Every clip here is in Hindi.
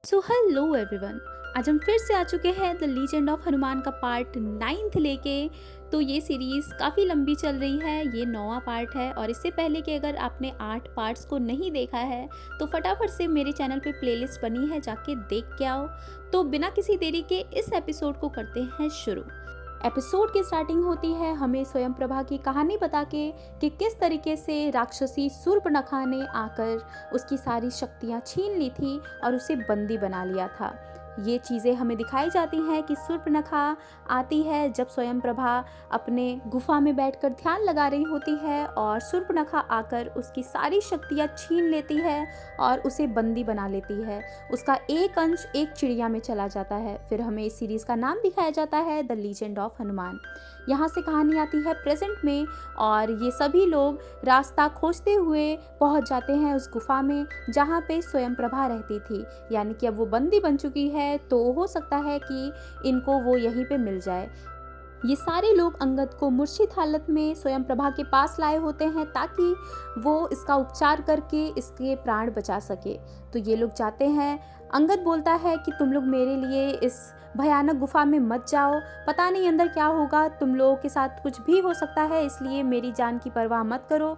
So hello everyone. आज हम फिर से आ चुके हैं द लीजेंड ऑफ हनुमान का पार्ट 9 लेके। तो ये सीरीज़ काफ़ी लंबी चल रही है, ये 9वां पार्ट है। और इससे पहले कि अगर आपने 8 पार्ट्स को नहीं देखा है तो फटाफट से मेरे चैनल पे प्लेलिस्ट बनी है, जाके देख के आओ। तो बिना किसी देरी के इस एपिसोड को करते हैं शुरू। एपिसोड की स्टार्टिंग होती है हमें स्वयं प्रभा की कहानी बता के कि किस तरीके से राक्षसी शूर्पणखा ने आकर उसकी सारी शक्तियाँ छीन ली थी और उसे बंदी बना लिया था। ये चीज़ें हमें दिखाई जाती हैं कि शूर्पणखा आती है जब स्वयं प्रभा अपने गुफा में बैठकर ध्यान लगा रही होती है, और शूर्पणखा आकर उसकी सारी शक्तियाँ छीन लेती है और उसे बंदी बना लेती है। उसका एक अंश एक चिड़िया में चला जाता है। फिर हमें इस सीरीज़ का नाम दिखाया जाता है द लीजेंड ऑफ हनुमान। यहाँ से कहानी आती है प्रेजेंट में, और ये सभी लोग रास्ता खोजते हुए पहुँच जाते हैं उस गुफा में जहाँ पे स्वयं प्रभा रहती थी। यानी कि अब वो बंदी बन चुकी है, तो हो सकता है कि इनको वो यहीं पे मिल जाए। ये सारे लोग अंगद को मूर्छित हालत में स्वयं प्रभा के पास लाए होते हैं ताकि वो इसका उपचार करके इसके प्राण बचा सके। तो ये लोग जाते हैं। अंगद बोलता है कि तुम लोग मेरे लिए इस भयानक गुफा में मत जाओ, पता नहीं अंदर क्या होगा, तुम लोगों के साथ कुछ भी हो सकता है, इसलिए मेरी जान की परवाह मत करो।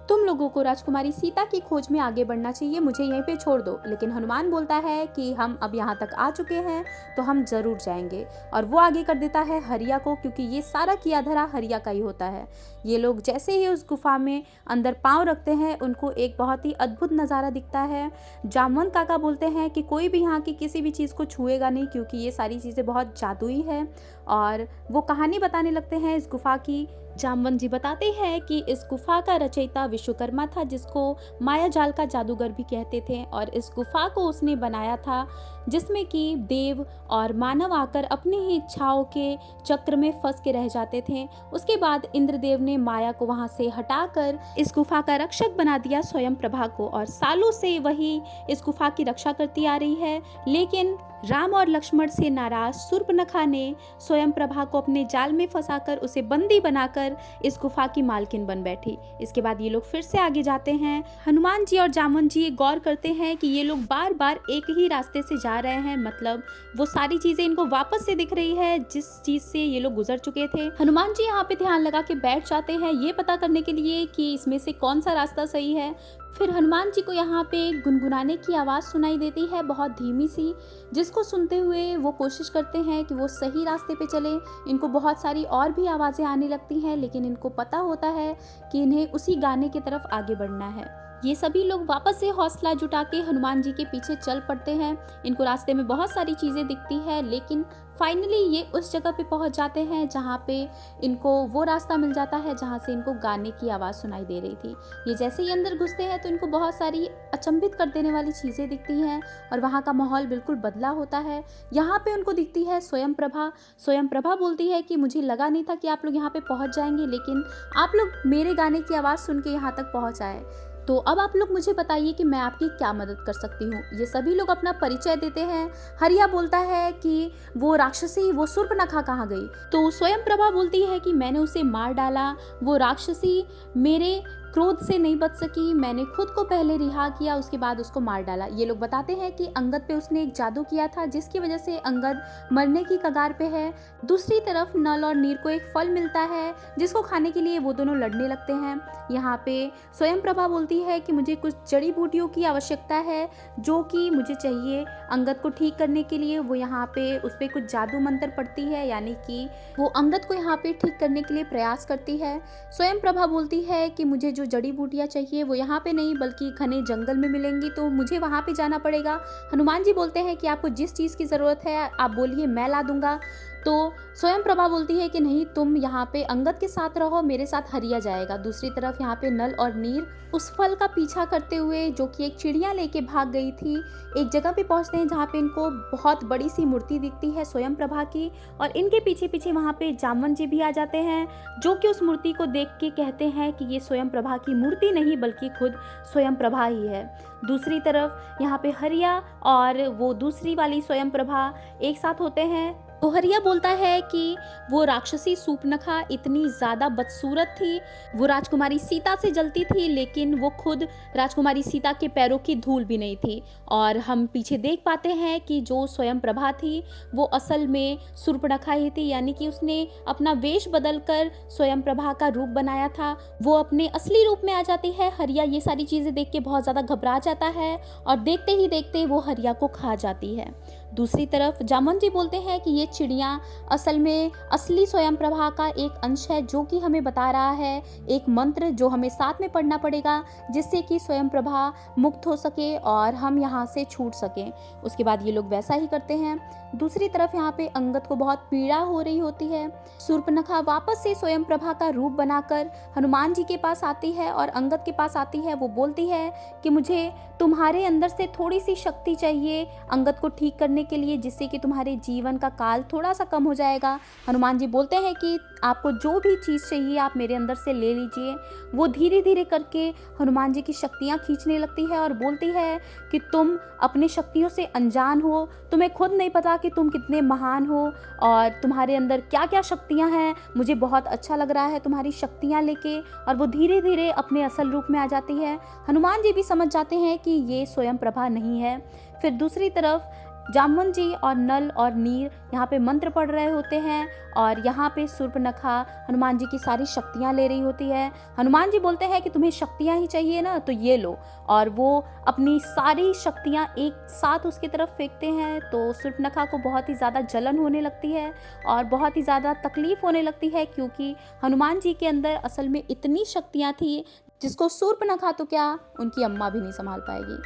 तुम लोगों को राजकुमारी सीता की खोज में आगे बढ़ना चाहिए, मुझे यहीं पे छोड़ दो। लेकिन हनुमान बोलता है कि हम अब यहाँ तक आ चुके हैं तो हम जरूर जाएंगे, और वो आगे कर देता है हरिया को, क्योंकि ये सारा किया धरा हरिया का ही होता है। ये लोग जैसे ही उस गुफा में अंदर पाँव रखते हैं, उनको एक बहुत ही अद्भुत नज़ारा दिखता है। जामवंत काका बोलते हैं कि कोई भी यहाँ की किसी भी चीज़ को छुएगा नहीं, क्योंकि ये सारी चीज़ें बहुत जादुई है। और वो कहानी बताने लगते हैं इस गुफा की। जामवंत जी बताते हैं कि इस गुफा का रचयिता विश्वकर्मा था, जिसको माया जाल का जादूगर भी कहते थे, और इस गुफा को उसने बनाया था जिसमें कि देव और मानव आकर अपनी ही इच्छाओं के चक्र में फंस के रह जाते थे। उसके बाद इंद्रदेव ने माया को वहां से हटाकर इस गुफा का रक्षक बना दिया स्वयं प्रभा को, और सालों से वही इस गुफा की रक्षा करती आ रही है। लेकिन राम और लक्ष्मण से नाराज शूर्पणखा ने स्वयं प्रभा को अपने जाल में फंसाकर उसे बंदी बनाकर इस गुफा की मालकिन बन बैठी। इसके बाद ये लोग फिर से आगे जाते हैं। हनुमान जी और जामवंत जी गौर करते हैं कि ये लोग बार बार एक ही रास्ते से जा रहे हैं, मतलब वो सारी चीजें इनको वापस से दिख रही है जिस चीज से ये लोग गुजर चुके थे। हनुमान जी यहाँ पे ध्यान लगा के बैठ जाते हैं ये पता करने के लिए कि इसमें से कौन सा रास्ता सही है। फिर हनुमान जी को यहाँ पे गुनगुनाने की आवाज़ सुनाई देती है, बहुत धीमी सी, जिसको सुनते हुए वो कोशिश करते हैं कि वो सही रास्ते पे चले। इनको बहुत सारी और भी आवाज़ें आने लगती हैं, लेकिन इनको पता होता है कि इन्हें उसी गाने की तरफ आगे बढ़ना है। ये सभी लोग वापस से हौसला जुटा के हनुमान जी के पीछे चल पड़ते हैं। इनको रास्ते में बहुत सारी चीज़ें दिखती है, लेकिन फाइनली ये उस जगह पे पहुंच जाते हैं जहाँ पे इनको वो रास्ता मिल जाता है जहाँ से इनको गाने की आवाज़ सुनाई दे रही थी। ये जैसे ही अंदर घुसते हैं तो इनको बहुत सारी अचंभित कर देने वाली चीज़ें दिखती हैं, और वहाँ का माहौल बिल्कुल बदला होता है। यहाँ पे उनको दिखती है स्वयं प्रभा। स्वयं प्रभा बोलती है कि मुझे लगा नहीं था कि आप लोग यहाँ पे पहुँच जाएंगे, लेकिन आप लोग मेरे गाने की आवाज़ सुन के यहाँ तक पहुँच आए। तो अब आप लोग मुझे बताइए कि मैं आपकी क्या मदद कर सकती हूँ। ये सभी लोग अपना परिचय देते हैं। हरिया बोलता है कि वो राक्षसी, वो शूर्पणखा कहाँ गई। तो स्वयं प्रभा बोलती है कि मैंने उसे मार डाला, वो राक्षसी मेरे क्रोध से नहीं बच सकी, मैंने खुद को पहले रिहा किया, उसके बाद उसको मार डाला। ये लोग बताते हैं कि अंगद पे उसने एक जादू किया था जिसकी वजह से अंगद मरने की कगार पे है। दूसरी तरफ नल और नीर को एक फल मिलता है जिसको खाने के लिए वो दोनों लड़ने लगते हैं। यहाँ पे स्वयं प्रभा बोलती है कि मुझे कुछ जड़ी बूटियों की आवश्यकता है जो कि मुझे चाहिए अंगद को ठीक करने के लिए। वो यहाँ पे उस पर कुछ जादू मंत्र पढ़ती है, यानी कि वो अंगद को यहाँ पे ठीक करने के लिए प्रयास करती है। स्वयं प्रभा बोलती है कि मुझे जो जड़ी बूटियाँ चाहिए वो यहाँ पे नहीं बल्कि घने जंगल में मिलेंगी, तो मुझे वहाँ पे जाना पड़ेगा। हनुमान जी बोलते हैं कि आपको जिस चीज़ की ज़रूरत है आप बोलिए, मैं ला दूंगा। तो स्वयं प्रभा बोलती है कि नहीं, तुम यहाँ पे अंगद के साथ रहो, मेरे साथ हरिया जाएगा। दूसरी तरफ यहाँ पे नल और नीर उस फल का पीछा करते हुए, जो कि एक चिड़िया लेके भाग गई थी, एक जगह पे पहुँचते हैं जहाँ पे इनको बहुत बड़ी सी मूर्ति दिखती है स्वयं प्रभा की, और इनके पीछे पीछे वहाँ पे जामवंत जी भी आ जाते हैं, जो कि उस मूर्ति को देख के कहते हैं कि ये स्वयं प्रभा की मूर्ति नहीं बल्कि खुद स्वयं प्रभा ही है। दूसरी तरफ यहाँ पे हरिया और वो दूसरी वाली स्वयं प्रभा एक साथ होते हैं तो हरिया बोलता है कि वो राक्षसी सूर्पनखा इतनी ज़्यादा बदसूरत थी, वो राजकुमारी सीता से जलती थी, लेकिन वो खुद राजकुमारी सीता के पैरों की धूल भी नहीं थी। और हम पीछे देख पाते हैं कि जो स्वयं प्रभा थी वो असल में सूर्पनखा ही थी, यानी कि उसने अपना वेश बदलकर स्वयं प्रभा का रूप बनाया था। वो अपने असली रूप में आ जाती है। हरिया ये सारी चीज़ें देख के बहुत ज़्यादा घबरा जाता है और देखते ही देखते वो हरिया को खा जाती है। दूसरी तरफ जामवंत जी बोलते हैं कि ये चिड़िया असल में असली स्वयं प्रभा का एक अंश है, जो कि हमें बता रहा है एक मंत्र जो हमें साथ में पढ़ना पड़ेगा, जिससे कि स्वयं प्रभा मुक्त हो सके और हम यहाँ से छूट सकें। उसके बाद ये लोग वैसा ही करते हैं। दूसरी तरफ यहाँ पे अंगद को बहुत पीड़ा हो रही होती है। सूर्पनखा वापस से स्वयं प्रभा का रूप बनाकर हनुमान जी के पास आती है और अंगद के पास आती है। वो बोलती है कि मुझे तुम्हारे अंदर से थोड़ी सी शक्ति चाहिए अंगद को ठीक करने के लिए, जिससे कि तुम्हारे जीवन का काल थोड़ा सा कम हो जाएगा। हनुमान जी बोलते हैं कि आपको जो भी चीज़ चाहिए आप मेरे अंदर से ले लीजिए। वो धीरे धीरे करके हनुमान जी की शक्तियाँ खींचने लगती है और बोलती है कि तुम अपनी शक्तियों से अनजान हो, तुम्हें खुद नहीं पता कि तुम कितने महान हो और तुम्हारे अंदर क्या क्या शक्तियाँ हैं। मुझे बहुत अच्छा लग रहा है तुम्हारी शक्तियाँ लेके। और वो धीरे धीरे अपने असल रूप में आ जाती है। हनुमान जी भी समझ जाते हैं कि ये स्वयं प्रभा नहीं है। फिर दूसरी तरफ जामवंत जी और नल और नीर यहाँ पे मंत्र पढ़ रहे होते हैं और यहाँ पे सूर्पनखा हनुमान जी की सारी शक्तियाँ ले रही होती है। हनुमान जी बोलते हैं कि तुम्हें शक्तियाँ ही चाहिए ना, तो ये लो। और वो अपनी सारी शक्तियाँ एक साथ उसकी तरफ फेंकते हैं। तो सूर्पनखा को बहुत ही ज़्यादा जलन होने लगती है और बहुत ही ज़्यादा तकलीफ होने लगती है, क्योंकि हनुमान जी के अंदर असल में इतनी शक्तियाँ थी जिसको सूर्पनखा तो क्या उनकी अम्मा भी नहीं संभाल पाएगी।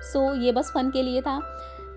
सो ये बस फन के लिए था।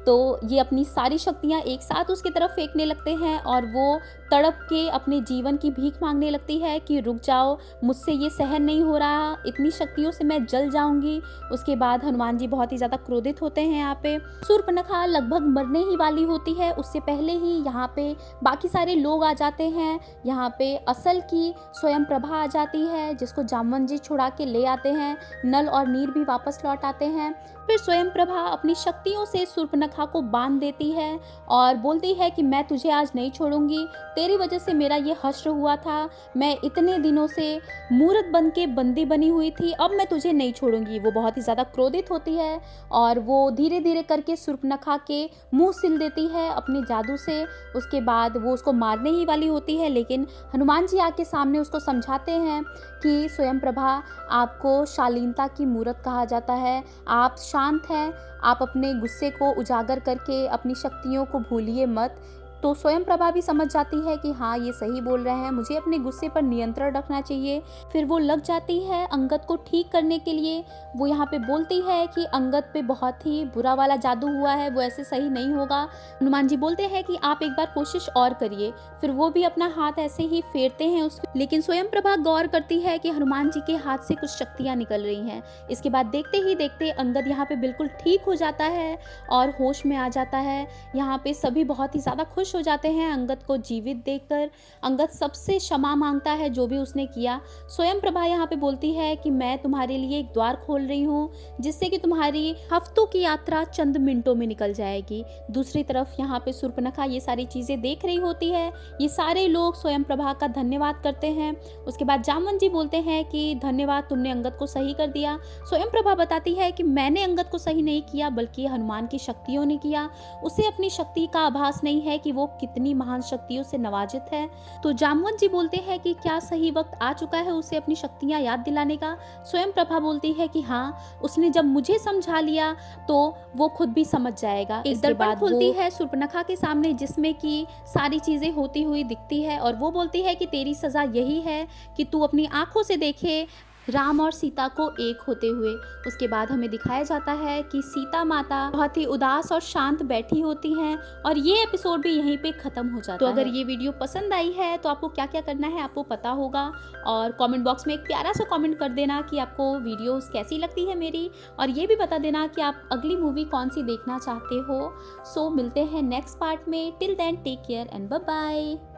तो ये अपनी सारी शक्तियाँ एक साथ उसकी तरफ फेंकने लगते हैं और वो तड़प के अपने जीवन की भीख मांगने लगती है कि रुक जाओ, मुझसे ये सहन नहीं हो रहा, इतनी शक्तियों से मैं जल जाऊंगी। उसके बाद हनुमान जी बहुत ही ज़्यादा क्रोधित होते हैं। यहाँ पे सूर्पनखा लगभग मरने ही वाली होती है, उससे पहले ही यहाँ पे बाकी सारे लोग आ जाते हैं। यहाँ पे असल की स्वयं प्रभा आ जाती है, जिसको जामवंत जी छुड़ा के ले आते हैं। नल और नीर भी वापस लौट आते हैं। फिर स्वयं प्रभा अपनी शक्तियों से सूर्पनखा को बांध देती है और बोलती है कि मैं तुझे आज नहीं छोड़ूंगी, तेरी वजह से मेरा ये हश्र हुआ था, मैं इतने दिनों से मूर्त बन के बंदी बनी हुई थी, अब मैं तुझे नहीं छोड़ूंगी। वो बहुत ही ज़्यादा क्रोधित होती है और वो धीरे धीरे करके सूर्पनखा के मुंह सिल देती है अपने जादू से। उसके बाद वो उसको मारने ही वाली होती है, लेकिन हनुमान जी आके सामने उसको समझाते हैं कि स्वयं प्रभा आपको शालीनता की मूर्त कहा जाता है, आप शांत हैं, आप अपने गुस्से को उजागर करके अपनी शक्तियों को भूलिए मत। तो स्वयं प्रभा भी समझ जाती है कि हाँ ये सही बोल रहे हैं, मुझे अपने गुस्से पर नियंत्रण रखना चाहिए। फिर वो लग जाती है अंगद को ठीक करने के लिए। वो यहाँ पे बोलती है कि अंगद पे बहुत ही बुरा वाला जादू हुआ है, वो ऐसे सही नहीं होगा। हनुमान जी बोलते हैं कि आप एक बार कोशिश और करिए। फिर वो भी अपना हाथ ऐसे ही फेरते हैं उसमें, लेकिन स्वयं प्रभा गौर करती है कि हनुमान जी के हाथ से कुछ शक्तियाँ निकल रही हैं। इसके बाद देखते ही देखते अंगद यहाँ पे बिल्कुल ठीक हो जाता है और होश में आ जाता है। यहाँ पे सभी बहुत ही ज़्यादा खुश हो जाते हैं अंगद को जीवित देखकर। अंगद सबसे क्षमा मांगता है जो भी उसने किया। स्वयं प्रभा यहाँ पे बोलती है कि मैं तुम्हारे लिए एक द्वार खोल रही हूँ, जिससे कि तुम्हारी हफ्तों की यात्रा चंद मिनटों में निकल जाएगी। दूसरी तरफ यहाँ पे सूर्पनखा ये सारी चीज़ें देख रही होती है। ये सारे लोग स्वयं प्रभा का धन्यवाद करते हैं। उसके बाद जामवंत जी बोलते हैं कि धन्यवाद, तुमने अंगद को सही कर दिया। स्वयं प्रभा बताती है कि मैंने अंगद को सही नहीं किया, बल्कि हनुमान की शक्तियों ने किया। उसे अपनी शक्ति का आभास नहीं है कि वो कितनी महान शक्तियों से नवाजित है। तो जामवंत जी बोलते हैं कि क्या सही वक्त आ चुका है उसे अपनी शक्तियां याद दिलाने का। स्वयं प्रभा बोलती है कि हाँ, उसने जब मुझे समझा लिया तो वो खुद भी समझ जाएगा। एक दर्पण खुलती है सूर्पनखा के सामने, जिसमें कि सारी चीजें होती हुई दिखती है और वो बोलती है कि तेरी सजा यही है कि तू अपनी आंखों से देखे राम और सीता को एक होते हुए। उसके बाद हमें दिखाया जाता है कि सीता माता बहुत ही उदास और शांत बैठी होती हैं और ये एपिसोड भी यहीं पे ख़त्म हो जाता है। तो अगर ये वीडियो पसंद आई है तो आपको क्या क्या करना है आपको पता होगा, और कमेंट बॉक्स में एक प्यारा सा कमेंट कर देना कि आपको वीडियोस कैसी लगती है मेरी, और ये भी बता देना कि आप अगली मूवी कौन सी देखना चाहते हो। सो मिलते हैं नेक्स्ट पार्ट में। Till then take care and bye bye.